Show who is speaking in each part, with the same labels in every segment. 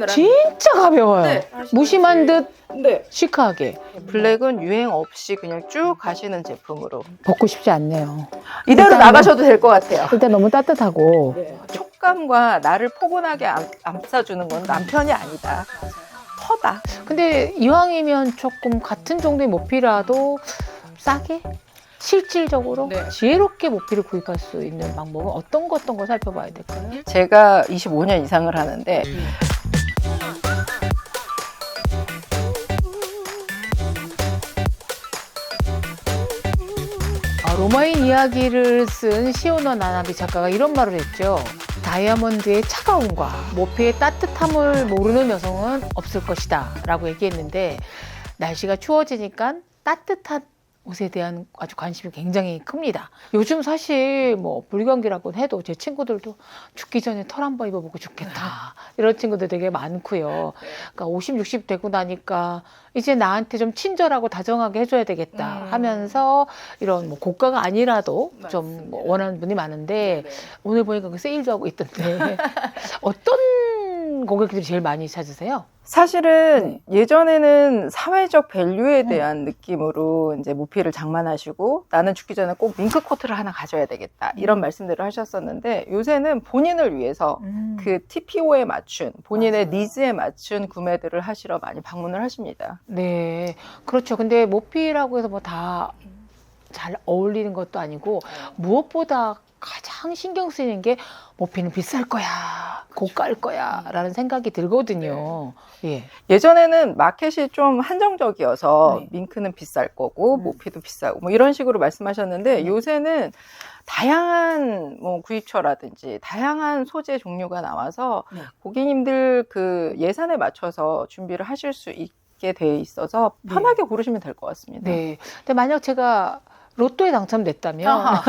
Speaker 1: 진짜 가벼워요.
Speaker 2: 네.
Speaker 1: 무심한 듯
Speaker 2: 네.
Speaker 1: 시크하게.
Speaker 2: 블랙은 유행 없이 그냥 쭉 가시는 제품으로
Speaker 1: 벗고 싶지 않네요.
Speaker 2: 이대로
Speaker 1: 일단은-
Speaker 2: 나가셔도 될 것 같아요.
Speaker 1: 일단 너무 따뜻하고
Speaker 2: 촉감과 나를 포근하게 감싸주는 건 남편이 아니다. 터다.
Speaker 1: 근데 이왕이면 조금 같은 정도의 모피라도 싸게 실질적으로
Speaker 2: 네.
Speaker 1: 지혜롭게 모피를 구입할 수 있는 방법은 어떤 거 살펴봐야 될까요?
Speaker 2: 제가 25년 이상을 하는데
Speaker 1: 로마인 이야기를 쓴 시오노 나나비 작가가 이런 말을 했죠. 다이아몬드의 차가움과 모피의 따뜻함을 모르는 여성은 없을 것이다 라고 얘기했는데, 날씨가 추워지니까 따뜻한 옷에 대한 아주 관심이 굉장히 큽니다. 요즘 사실 뭐 불경기라고 해도 제 친구들도 죽기 전에 털 한번 입어보고 죽겠다 이런 친구들 되게 많고요. 그러니까 50, 60 되고 나니까 이제 나한테 좀 친절하고 다정하게 해줘야 되겠다 하면서 이런 뭐 고가가 아니라도 좀 원하는 분이 많은데, 오늘 보니까 그 세일도 하고 있던데 어떤 고객들이 제일 많이 찾으세요?
Speaker 2: 사실은 예전에는 사회적 밸류에 대한 느낌으로 이제 모피를 장만하시고 나는 죽기 전에 꼭 밍크 코트를 하나 가져야 되겠다 이런 말씀들을 하셨었는데, 요새는 본인을 위해서 그 TPO에 맞춘 본인의 니즈에 맞춘 구매들을 하시러 많이 방문을 하십니다.
Speaker 1: 네, 그렇죠. 근데 모피라고 해서 뭐 다 잘 어울리는 것도 아니고, 무엇보다 가장 신경 쓰이는 게 모피는 비쌀 거야, 고가일 거야 라는 생각이 들거든요. 예.
Speaker 2: 예전에는 마켓이 좀 한정적이어서
Speaker 1: 네.
Speaker 2: 밍크는 비쌀 거고 모피도 비싸고 뭐 이런 식으로 말씀하셨는데, 요새는 다양한 뭐 구입처라든지 다양한 소재 종류가 나와서 고객님들 그 예산에 맞춰서 준비를 하실 수 있게 돼 있어서 편하게 고르시면 될 것 같습니다.
Speaker 1: 네. 근데 만약 제가 로또에 당첨됐다면
Speaker 2: 아하.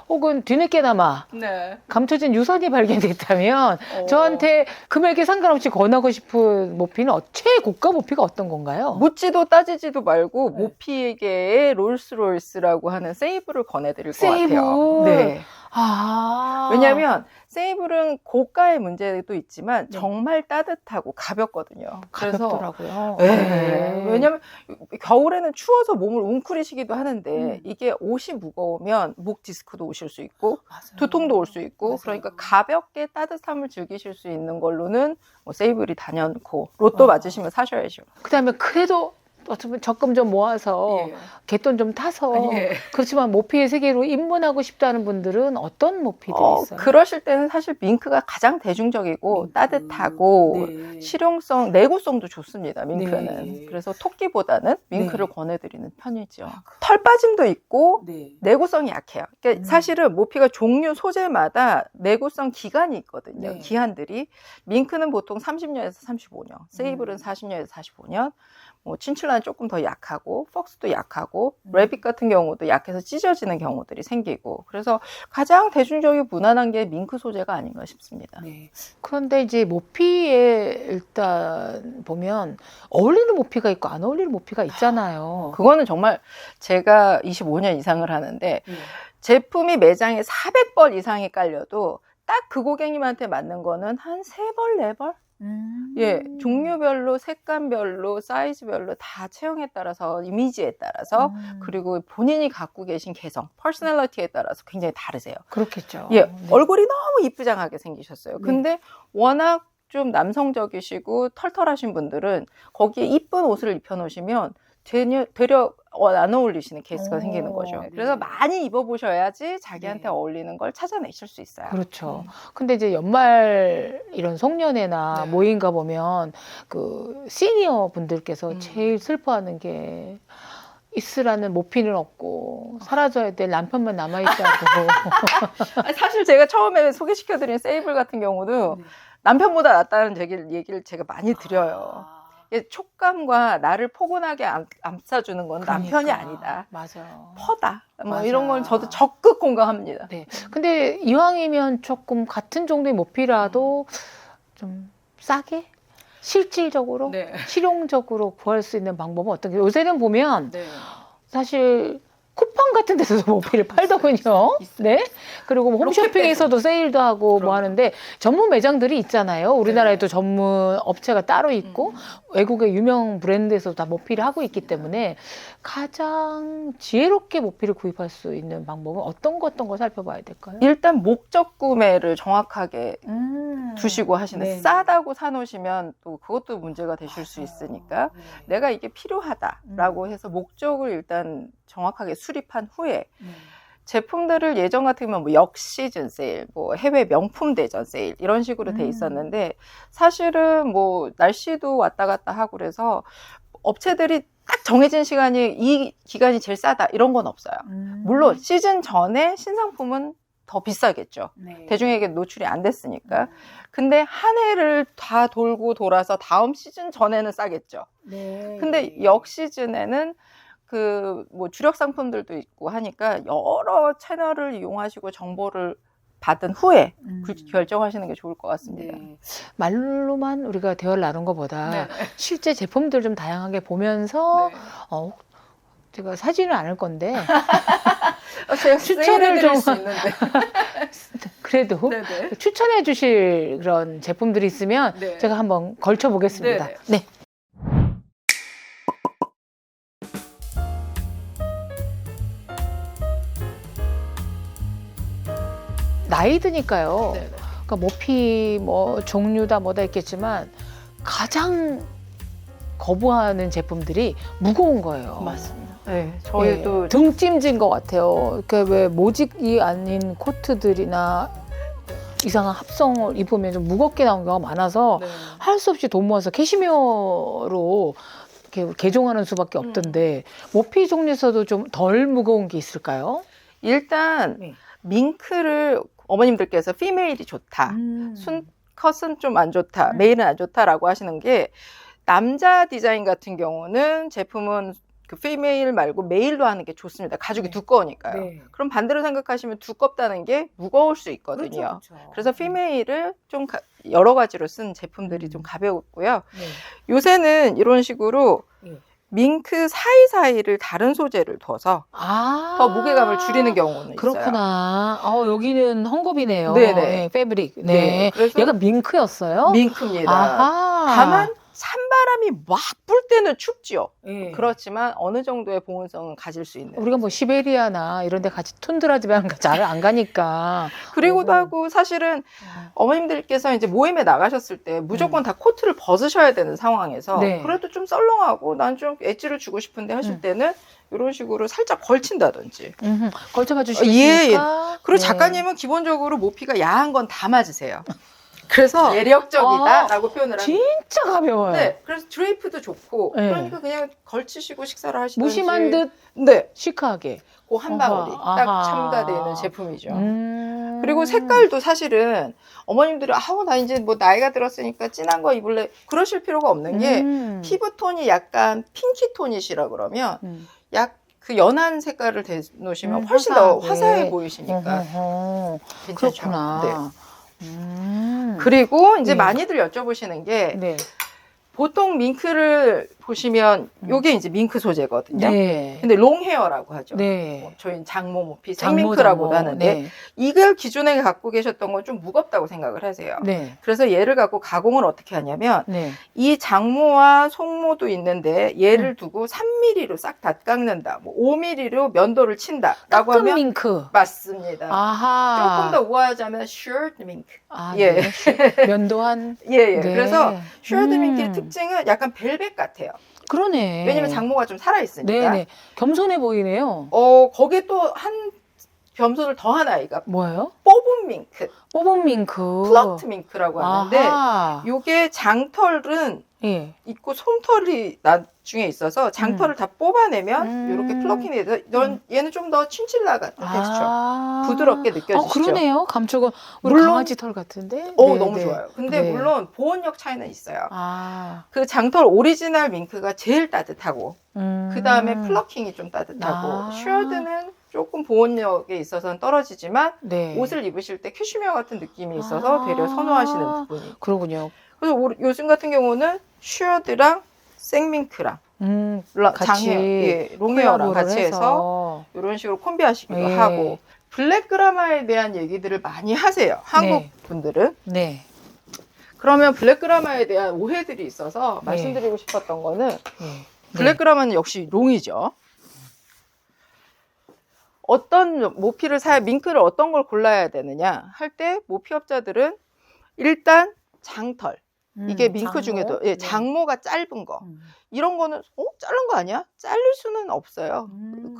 Speaker 1: 혹은 뒤늦게나마
Speaker 2: 네.
Speaker 1: 감춰진 유산이 발견됐다면 저한테 금액에 상관없이 권하고 싶은 모피는 최고가 모피가 어떤 건가요?
Speaker 2: 묻지도 따지지도 말고 모피에게의 롤스로이스라고 하는 세이블을 권해드릴 것
Speaker 1: 세이블.
Speaker 2: 같아요. 네. 왜냐하면 세이블은 고가의 문제도 있지만 정말 따뜻하고 가볍거든요.
Speaker 1: 가볍더라고요.
Speaker 2: 네. 왜냐하면 겨울에는 추워서 몸을 웅크리시기도 하는데 이게 옷이 무거우면 목 디스크도 오실 수 있고 두통도 올 수 있고, 그러니까 가볍게 따뜻함을 즐기실 수 있는 걸로는 뭐 세이블이 단연코, 로또 맞으시면 사셔야죠.
Speaker 1: 그다음에 그래도 어쩌면 적금 좀 모아서 갯돈 좀 타서 그렇지만 모피의 세계로 입문하고 싶다는 분들은 어떤 모피들이 있어요?
Speaker 2: 그러실 때는 사실 밍크가 가장 대중적이고 따뜻하고 실용성, 내구성도 좋습니다. 밍크는. 그래서 토끼보다는 밍크를 권해드리는 편이죠. 털 빠짐도 있고 내구성이 약해요. 그러니까 사실은 모피가 종류 소재마다 내구성 기간이 있거든요. 기한들이. 밍크는 보통 30년에서 35년, 세이블은 40년에서 45년, 뭐 친출라는 조금 더 약하고 폭스도 약하고 래빗 같은 경우도 약해서 찢어지는 경우들이 생기고, 그래서 가장 대중적이고 무난한 게 밍크 소재가 아닌가 싶습니다.
Speaker 1: 그런데 이제 모피에 일단 보면 어울리는 모피가 있고 안 어울리는 모피가 있잖아요.
Speaker 2: 그거는 정말 제가 25년 이상을 하는데 제품이 매장에 400벌 이상이 깔려도 딱 그 고객님한테 맞는 거는 한 3벌, 4벌? 예, 종류별로, 색감별로, 사이즈별로 다 체형에 따라서, 이미지에 따라서, 그리고 본인이 갖고 계신 개성, 퍼스널리티에 따라서 굉장히 다르세요.
Speaker 1: 그렇겠죠.
Speaker 2: 예, 얼굴이 너무 이쁘장하게 생기셨어요. 근데 워낙 좀 남성적이시고 털털하신 분들은 거기에 이쁜 옷을 입혀놓으시면 되려 안 어울리시는 케이스가 생기는 거죠. 그래서 많이 입어보셔야지 자기한테 어울리는 걸 찾아내실 수 있어요.
Speaker 1: 그렇죠. 근데 이제 연말 이런 송년회나 모임 가보면 그 시니어 분들께서 제일 슬퍼하는 게 있으라는 모피는 없고 사라져야 될 남편만 남아있다고.
Speaker 2: 사실 제가 처음에 소개시켜드린 세이블 같은 경우도 남편보다 낫다는 얘기를 제가 많이 드려요. 촉감과 나를 포근하게 감싸주는 건 남편이 아니다.
Speaker 1: 맞아요.
Speaker 2: 퍼다. 뭐
Speaker 1: 맞아.
Speaker 2: 이런 건 저도 적극 공감합니다.
Speaker 1: 네. 근데 이왕이면 조금 같은 정도의 모피라도 좀 싸게 실질적으로 실용적으로 구할 수 있는 방법은 어떤 게, 요새는 보면 사실 쿠팡 같은 데서도 모피를 팔더군요. 네. 그리고 뭐 홈쇼핑에서도 세일도 하고 뭐 하는데 전문 매장들이 있잖아요. 우리나라에도 전문 업체가 따로 있고 외국의 유명 브랜드에서도 다 모피를 하고 있기 때문에 가장 지혜롭게 모피를 구입할 수 있는 방법은 어떤 거 살펴봐야 될까요?
Speaker 2: 일단 목적 구매를 정확하게 두시고 하시는
Speaker 1: 네.
Speaker 2: 싸다고 사놓으시면 또 그것도 문제가 되실 수 있으니까 내가 이게 필요하다라고 해서 목적을 일단 정확하게 수립한 후에 제품들을 예전 같으면 뭐 역시즌 세일, 뭐 해외 명품 대전 세일 이런 식으로 돼 있었는데 사실은 뭐 날씨도 왔다 갔다 하고 그래서 업체들이 딱 정해진 시간이 이 기간이 제일 싸다 이런 건 없어요. 물론 시즌 전에 신상품은 더 비싸겠죠.
Speaker 1: 네.
Speaker 2: 대중에게 노출이 안 됐으니까. 근데 한 해를 다 돌고 돌아서 다음 시즌 전에는 싸겠죠.
Speaker 1: 네.
Speaker 2: 근데 역 시즌에는 그 뭐 주력 상품들도 있고 하니까 여러 채널을 이용하시고 정보를 받은 후에 결정하시는 게 좋을 것 같습니다.
Speaker 1: 네. 말로만 우리가 대화를 나눈 것보다 실제 제품들 좀 다양하게 보면서 제가 사지는 않을 건데
Speaker 2: 제가
Speaker 1: 추천을 좀
Speaker 2: 수 있는데.
Speaker 1: 그래도 추천해 주실 그런 제품들이 있으면
Speaker 2: 네.
Speaker 1: 제가 한번 걸쳐 보겠습니다.
Speaker 2: 네네.
Speaker 1: 네. 나이 드니까요. 그러니까 모피 뭐 종류다 뭐다 있겠지만 가장 거부하는 제품들이 무거운 거예요.
Speaker 2: 맞습니다. 네, 저희도
Speaker 1: 등 찜진 것 같아요. 이렇게 왜 모직이 아닌 코트들이나 이상한 합성을 입으면 좀 무겁게 나온 경우가 많아서 할 수 없이 돈 모아서 캐시미어로 이렇게 개종하는 수밖에 없던데 모피 종류에서도 좀 덜 무거운 게 있을까요?
Speaker 2: 일단 밍크를 어머님들께서 피메일이 좋다. 컷은 좀 안 좋다. 메일은 안 좋다라고 하시는 게 남자 디자인 같은 경우는 제품은 그 피메일 말고 메일로 하는 게 좋습니다. 가죽이 두꺼우니까요. 그럼 반대로 생각하시면 두껍다는 게 무거울 수 있거든요. 그래서 피메일을 좀 여러 가지로 쓴 제품들이 좀 가벼웠고요. 요새는 이런 식으로 밍크 사이사이를 다른 소재를 둬서 더 무게감을 줄이는 경우는
Speaker 1: 그렇구나.
Speaker 2: 있어요.
Speaker 1: 여기는 헝겊이네요.
Speaker 2: 네네.
Speaker 1: 네, 패브릭. 네.
Speaker 2: 그래서
Speaker 1: 얘가 밍크였어요?
Speaker 2: 밍크입니다.
Speaker 1: 아하.
Speaker 2: 다만 산바람이 막 불 때는 춥지요.
Speaker 1: 네.
Speaker 2: 그렇지만 어느 정도의 보온성은 가질 수 있는.
Speaker 1: 우리가 뭐 시베리아나 이런 데 같이 툰드라 지방 잘 안 가니까.
Speaker 2: 그리고도 하고 사실은 어머님들께서 이제 모임에 나가셨을 때 무조건 다 코트를 벗으셔야 되는 상황에서 그래도 좀 썰렁하고 난 좀 엣지를 주고 싶은데 하실 때는 이런 식으로 살짝 걸친다든지.
Speaker 1: 걸쳐봐 주시겠습니까?
Speaker 2: 그리고 작가님은 기본적으로 모피가 야한 건 다 맞으세요. 그래서 매력적이다라고 표현을 합니다.
Speaker 1: 진짜 가벼워요.
Speaker 2: 네, 그래서 드레이프도 좋고 그러니까 그냥 걸치시고 식사를 하시든지
Speaker 1: 무심한 듯 시크하게
Speaker 2: 그 한 방울이
Speaker 1: 아하.
Speaker 2: 딱 첨가되어 있는 제품이죠. 그리고 색깔도 사실은 어머님들이 나 이제 뭐 나이가 들었으니까 진한 거 입을래 그러실 필요가 없는 게 피부톤이 약간 핑키 톤이시라 그러면 그 연한 색깔을 대놓으시면 훨씬 더 화사해 보이시니까 괜찮죠.
Speaker 1: 그렇구나.
Speaker 2: 그리고 이제 많이들 여쭤보시는 게 보통 밍크를 보시면 요게 이제 밍크 소재거든요. 근데 롱헤어라고 하죠. 저희는 장모 모피, 생밍크라고도 하는데 이걸 기존에 갖고 계셨던 건 좀 무겁다고 생각을 하세요. 그래서 얘를 갖고 가공을 어떻게 하냐면 이 장모와 송모도 있는데 얘를 두고 3mm로 싹 다 깎는다. 뭐 5mm로 면도를 친다라고 하면
Speaker 1: 밍크.
Speaker 2: 맞습니다.
Speaker 1: 아하.
Speaker 2: 조금 더 우아하자면 슈어드 밍크.
Speaker 1: 면도한.
Speaker 2: 그래서 슈어드 밍크의 특징은 약간 벨벳 같아요.
Speaker 1: 그러네.
Speaker 2: 왜냐면 장모가 좀 살아있으니까.
Speaker 1: 겸손해 보이네요.
Speaker 2: 거기에 또 한 겸손을 더한 아이가
Speaker 1: 뭐예요?
Speaker 2: 뽑은 밍크.
Speaker 1: 뽑은 밍크.
Speaker 2: 플럭트 밍크라고 하는데 요게 장털은 있고 솜털이 나중에 있어서 장털을 다 뽑아내면 이렇게 플러킹이 돼서 얘는 좀 더 친칠라 같은 텍스처. 부드럽게 느껴지시죠?
Speaker 1: 그러네요. 감촉은 우리 강아지 털 같은데?
Speaker 2: 너무 좋아요. 근데 물론 보온력 차이는 있어요. 그 장털 오리지널 밍크가 제일 따뜻하고 그 다음에 플러킹이 좀 따뜻하고 슈어드는 조금 보온력에 있어서는 떨어지지만 옷을 입으실 때 캐슈미어 같은 느낌이 있어서 되려 선호하시는 부분이.
Speaker 1: 그러군요.
Speaker 2: 그래서 요즘 같은 경우는 슈어드랑 생밍크랑
Speaker 1: 같이
Speaker 2: 롱헤어랑 같이
Speaker 1: 콜라보를
Speaker 2: 해서 이런 식으로 콤비하시기도
Speaker 1: 예.
Speaker 2: 하고 블랙그라마에 대한 얘기들을 많이 하세요. 한국
Speaker 1: 네.
Speaker 2: 분들은.
Speaker 1: 네.
Speaker 2: 그러면 블랙그라마에 대한 오해들이 있어서
Speaker 1: 네.
Speaker 2: 말씀드리고 싶었던 거는
Speaker 1: 네.
Speaker 2: 블랙그라마는 역시 롱이죠. 어떤 모피를 밍크를 어떤 걸 골라야 되느냐 할 때 모피업자들은 일단 장털. 이게 밍크
Speaker 1: 장모?
Speaker 2: 중에도
Speaker 1: 네.
Speaker 2: 장모가 짧은 거. 이런 거는 자른 거 아니야? 자를 수는 없어요.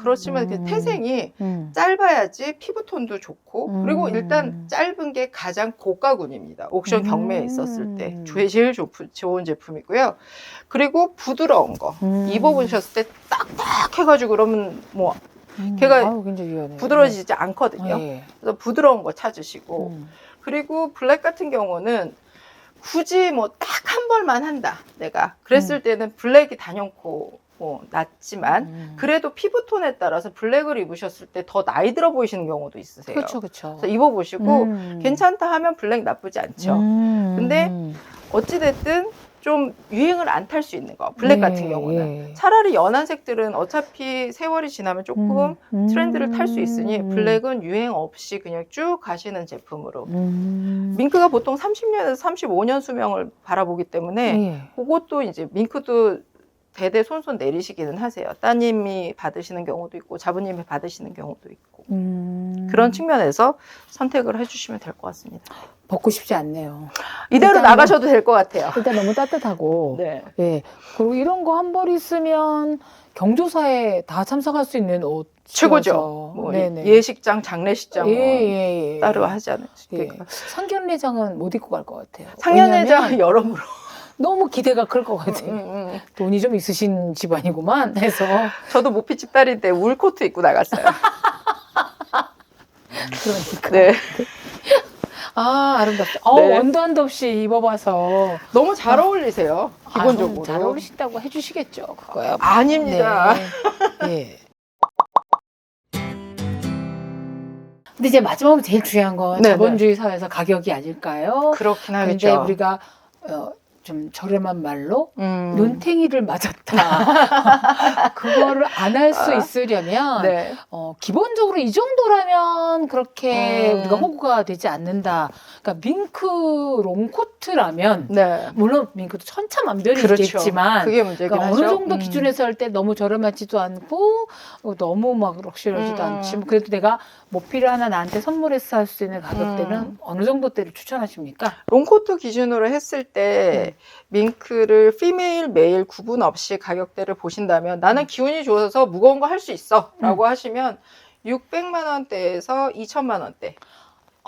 Speaker 2: 그렇지만 그 태생이 짧아야지 피부톤도 좋고 그리고 일단 짧은 게 가장 고가군입니다. 옥션 경매에 있었을 때 제일 좋은 제품이고요. 그리고 부드러운 거 입어보셨을 때 딱딱 해가지고 그러면 뭐 걔가
Speaker 1: 굉장히 유연해요.
Speaker 2: 부드러워지지 않거든요.
Speaker 1: 네.
Speaker 2: 그래서 부드러운 거 찾으시고 그리고 블랙 같은 경우는 굳이 뭐 딱 한 벌만 한다 내가 그랬을 때는 블랙이 단연코 뭐 낫지만 그래도 피부톤에 따라서 블랙을 입으셨을 때 더 나이 들어 보이시는 경우도 있으세요.
Speaker 1: 그렇죠, 그렇죠.
Speaker 2: 그래서 입어보시고 괜찮다 하면 블랙 나쁘지 않죠. 근데 어찌됐든 좀 유행을 안 탈 수 있는 거 블랙 같은 경우는 차라리 연한 색들은 어차피 세월이 지나면 조금 트렌드를 탈 수 있으니 블랙은 유행 없이 그냥 쭉 가시는 제품으로 밍크가 보통 30년에서 35년 수명을 바라보기 때문에 그것도 이제 밍크도 대대손손 내리시기는 하세요. 따님이 받으시는 경우도 있고 자부님이 받으시는 경우도 있고 그런 측면에서 선택을 해주시면 될 것 같습니다.
Speaker 1: 벗고 싶지 않네요.
Speaker 2: 이대로
Speaker 1: 일단은-
Speaker 2: 나가셔도 될 것 같아요.
Speaker 1: 일단 너무 따뜻하고,
Speaker 2: 네.
Speaker 1: 예. 그리고 이런 거 한 벌 있으면 경조사에 다 참석할 수 있는 옷
Speaker 2: 최고죠. 뭐 예식장, 장례식장 뭐 따로 하지 않으니까.
Speaker 1: 예. 상견례장은 못 입고 갈 것 같아요.
Speaker 2: 상견례장
Speaker 1: 왜냐면
Speaker 2: 여러모로
Speaker 1: 너무 기대가 클 것 같아요. 돈이 좀 있으신 집안이구만 해서.
Speaker 2: 저도 모피집 딸인데 울코트 입고 나갔어요.
Speaker 1: 그러니까.
Speaker 2: 네.
Speaker 1: 아, 아름답다.
Speaker 2: 네.
Speaker 1: 원도 한도 없이 입어봐서.
Speaker 2: 너무 잘 어울리세요. 기본적으로.
Speaker 1: 잘 어울리신다고 해주시겠죠. 그거야.
Speaker 2: 아닙니다.
Speaker 1: 네. 예. 근데 이제 마지막으로 제일 중요한 건
Speaker 2: 네,
Speaker 1: 자본주의 사회에서 가격이 아닐까요?
Speaker 2: 그렇긴
Speaker 1: 근데
Speaker 2: 하겠죠.
Speaker 1: 우리가 좀 저렴한 말로 눈탱이를 맞았다. 그거를 안 할 수 있으려면
Speaker 2: 네.
Speaker 1: 기본적으로 이 정도라면 그렇게 우리가 호구가 되지 않는다. 그러니까 밍크 롱코트라면
Speaker 2: 네.
Speaker 1: 물론 밍크도 천차만별이
Speaker 2: 그렇죠.
Speaker 1: 있겠지만
Speaker 2: 그게 문제긴
Speaker 1: 그러니까
Speaker 2: 하죠.
Speaker 1: 어느 정도 기준에서 할 때 너무 저렴하지도 않고 너무 막 럭셔리하지도 않지. 뭐 그래도 내가 모피를 하나 나한테 선물해서 할 수 있는 가격대는 어느 정도대를 추천하십니까?
Speaker 2: 롱코트 기준으로 했을 때 밍크를 피메일, 메일 구분 없이 가격대를 보신다면 나는 기운이 좋아서 무거운 거 할 수 있어 라고 하시면 600만 원대에서 2천만 원대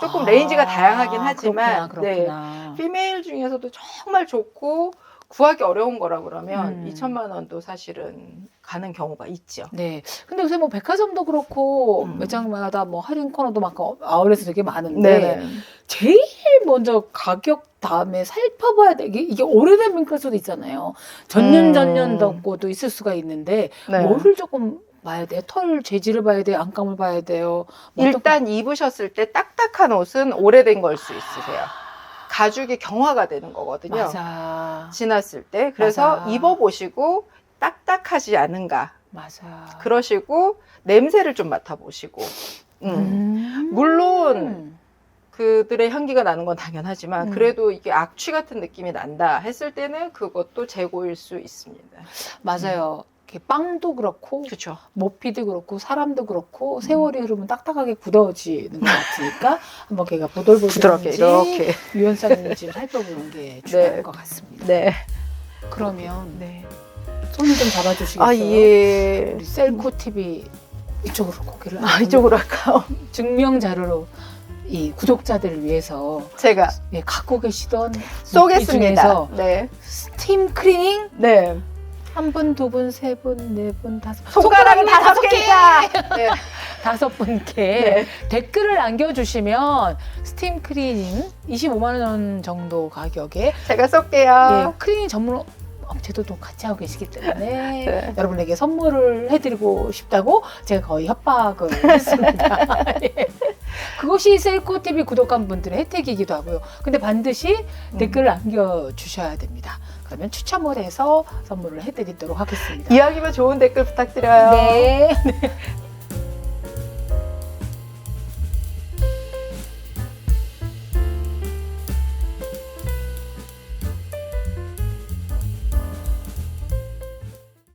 Speaker 2: 조금 레인지가 다양하긴 하지만
Speaker 1: 그렇구나.
Speaker 2: 네, 피메일 중에서도 정말 좋고 구하기 어려운 거라 그러면 2천만 원도 사실은 가는 경우가 있죠.
Speaker 1: 네. 근데 요새 뭐 백화점도 그렇고 매장마다 뭐 할인 코너도 막 아울렛에 되게 많은데
Speaker 2: 네네.
Speaker 1: 제일 먼저 가격 다음에 살펴봐야 돼. 이게 오래된 밍크일 수도 있잖아요. 전년 덕고도 있을 수가 있는데
Speaker 2: 네.
Speaker 1: 뭐를 조금 봐야 돼요? 털 재질을 봐야 돼요? 안감을 봐야 돼요? 뭐
Speaker 2: 일단 입으셨을 때 딱딱한 옷은 오래된 걸 수 있으세요. 가죽이 경화가 되는 거거든요.
Speaker 1: 맞아.
Speaker 2: 지났을 때. 그래서
Speaker 1: 맞아.
Speaker 2: 입어보시고 딱딱하지 않은가.
Speaker 1: 맞아.
Speaker 2: 그러시고 냄새를 좀 맡아보시고. 물론 그들의 향기가 나는 건 당연하지만 그래도 이게 악취 같은 느낌이 난다 했을 때는 그것도 재고일 수 있습니다.
Speaker 1: 맞아요. 이렇게 빵도 그렇고
Speaker 2: 그렇죠.
Speaker 1: 모피도 그렇고 사람도 그렇고 세월이 흐르면 딱딱하게 굳어지는 것 같으니까 한번 걔가 보들보들한지
Speaker 2: 이렇게.
Speaker 1: 유연성인지 살펴보는 게 중요할 것 같습니다.
Speaker 2: 네.
Speaker 1: 그러면
Speaker 2: 네.
Speaker 1: 손을 좀 잡아주시겠어요?
Speaker 2: 아, 예.
Speaker 1: 우리 셀코 TV 이쪽으로 고개를
Speaker 2: 이쪽으로 할까요?
Speaker 1: 증명 자료로 이 구독자들을 위해서
Speaker 2: 제가
Speaker 1: 갖고 계시던
Speaker 2: 쏘겠습니다.
Speaker 1: 중에서
Speaker 2: 네.
Speaker 1: 스팀 클리닝
Speaker 2: 네.
Speaker 1: 한 분, 두 분, 세 분, 네 분, 다섯
Speaker 2: 손가락이 5개니까. 네.
Speaker 1: 5분께
Speaker 2: 네.
Speaker 1: 댓글을 남겨주시면 스팀 클리닝 25만 원 정도 가격에
Speaker 2: 제가 쏠게요.
Speaker 1: 예, 클리닝 전문 업체도 또 같이 하고 계시기 때문에
Speaker 2: 네.
Speaker 1: 여러분에게 선물을 해드리고 싶다고 제가 거의 협박을 했습니다. 예. 그것이 셀코TV 구독한 분들의 혜택이기도 하고요. 근데 반드시 댓글을 남겨주셔야 됩니다. 그러면 추첨을 해서 선물을 해드리도록 하겠습니다.
Speaker 2: 이야기가 좋은 댓글 부탁드려요.
Speaker 1: 네.